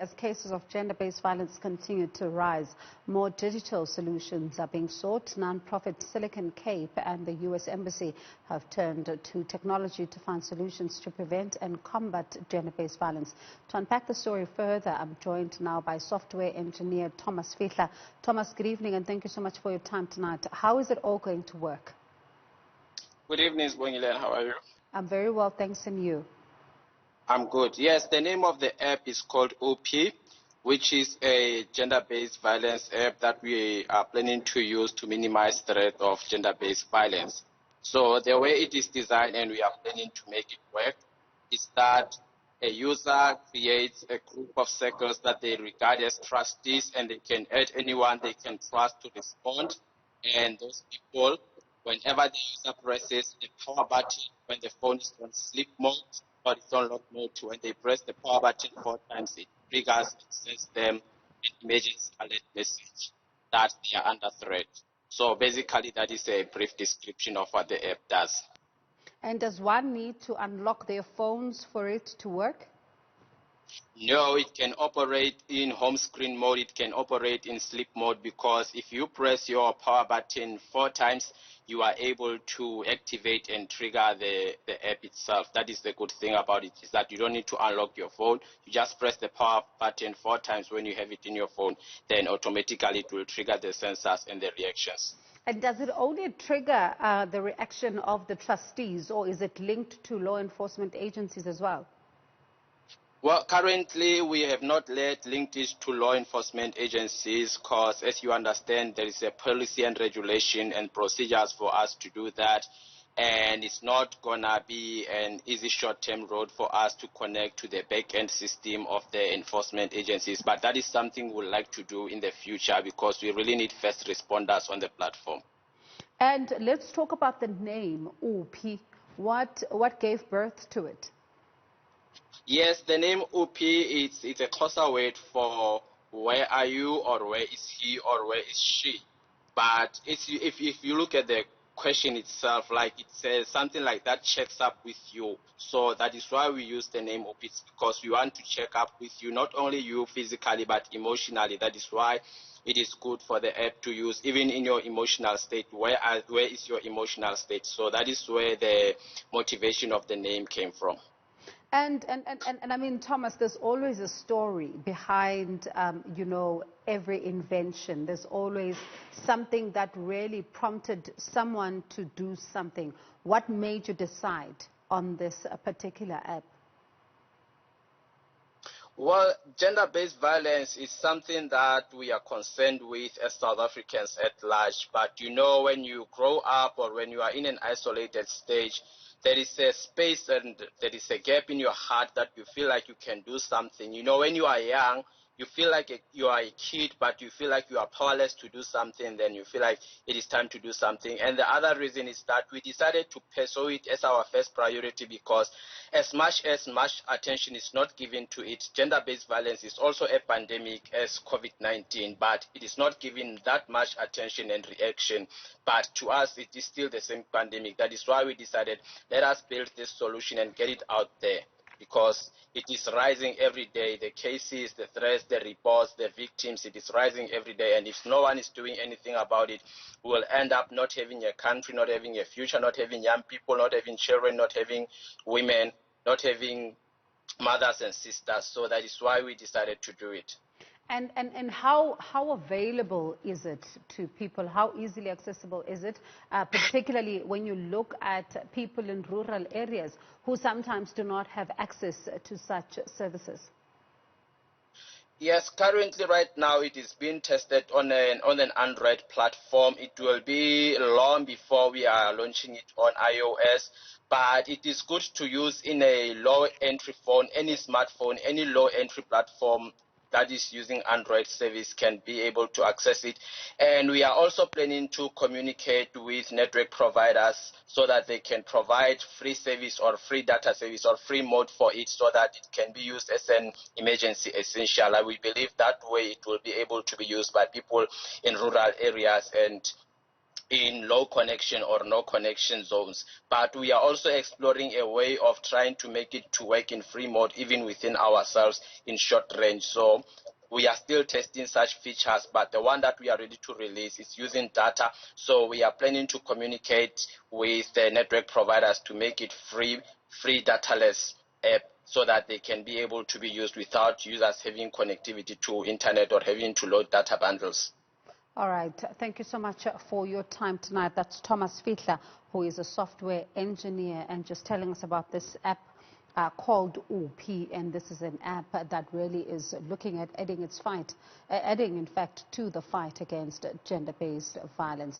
As cases of gender-based violence continue to rise, more digital solutions are being sought. Non-profit Silicon Cape and the U.S. Embassy have turned to technology to find solutions to prevent and combat gender-based violence. To unpack the story further, I'm joined now by software engineer Thomas Fihla. Thomas, good evening and thank you so much for your time tonight. How is it all going to work? Good evening, Sbongile. How are you? I'm very well, thanks, and you? I'm good. Yes, the name of the app is called Uphi, which is a gender-based violence app that we are planning to use to minimize threat of gender-based violence. So the way it is designed and we are planning to make it work is that a user creates a group of circles that they regard as trustees, and they can add anyone they can trust to respond. And those people, whenever the user presses the power button when the phone is on sleep mode, or it's on lock mode, when they press the power button 4 times, it triggers and sends them an emergency alert message that they are under threat. So basically, that is a brief description of what the app does. And does one need to unlock their phones for it to work? No, it can operate in home screen mode, it can operate in sleep mode, because if you press your power button 4 times, you are able to activate and trigger the app itself. That is the good thing about it, is that you don't need to unlock your phone. You just press the power button 4 times when you have it in your phone, then automatically it will trigger the sensors and the reactions. And does it only trigger the reaction of the trustees, or is it linked to law enforcement agencies as well? Well, currently we have not linked it to law enforcement agencies, because as you understand, there is a policy and regulation and procedures for us to do that. And it's not going to be an easy short-term road for us to connect to the back-end system of the enforcement agencies. But that is something we'd like to do in the future, because we really need first responders on the platform. And let's talk about the name, Uphi. What gave birth to it? Yes, the name Uphi, it's a Xhosa word for where are you, or where is he, or where is she. But if you look at the question itself, like it says something like that checks up with you. So that is why we use the name Uphi, because we want to check up with you, not only you physically but emotionally. That is why it is good for the app to use even in your emotional state. Where is your emotional state? So that is where the motivation of the name came from. And I mean, Thomas, there's always a story behind, every invention. There's always something that really prompted someone to do something. What made you decide on this particular app? Well, gender-based violence is something that we are concerned with as South Africans at large. But when you grow up, or when you are in an isolated stage, there is a space and there is a gap in your heart that you feel like you can do something. When you are young, you feel like you are a kid, but you feel like you are powerless to do something. Then you feel like it is time to do something. And the other reason is that we decided to pursue it as our first priority, because as much attention is not given to it, gender-based violence is also a pandemic as COVID-19, but it is not given that much attention and reaction. But to us, it is still the same pandemic. That is why we decided, let us build this solution and get it out there, because it is rising every day. The cases, the threats, the reports, the victims, it is rising every day. And if no one is doing anything about it, we will end up not having a country, not having a future, not having young people, not having children, not having women, not having mothers and sisters. So that is why we decided to do it. And how available is it to people? How easily accessible is it, particularly when you look at people in rural areas who sometimes do not have access to such services? Yes, currently right now it is being tested on an Android platform. It will be long before we are launching it on iOS, but it is good to use in a low entry phone. Any smartphone, any low entry platform that is using Android service can be able to access it. And we are also planning to communicate with network providers so that they can provide free service or free data service or free mode for it, so that it can be used as an emergency essential. And we believe that way it will be able to be used by people in rural areas and in low connection or no connection zones. But we are also exploring a way of trying to make it to work in free mode even within ourselves in short range. So we are still testing such features, but the one that we are ready to release is using data. So we are planning to communicate with the network providers to make it free dataless app, so that they can be able to be used without users having connectivity to internet or having to load data bundles. All right. Thank you so much for your time tonight. That's Thomas Fihla, who is a software engineer, and just telling us about this app called Uphi. And this is an app that really is looking at adding in fact, to the fight against gender-based violence.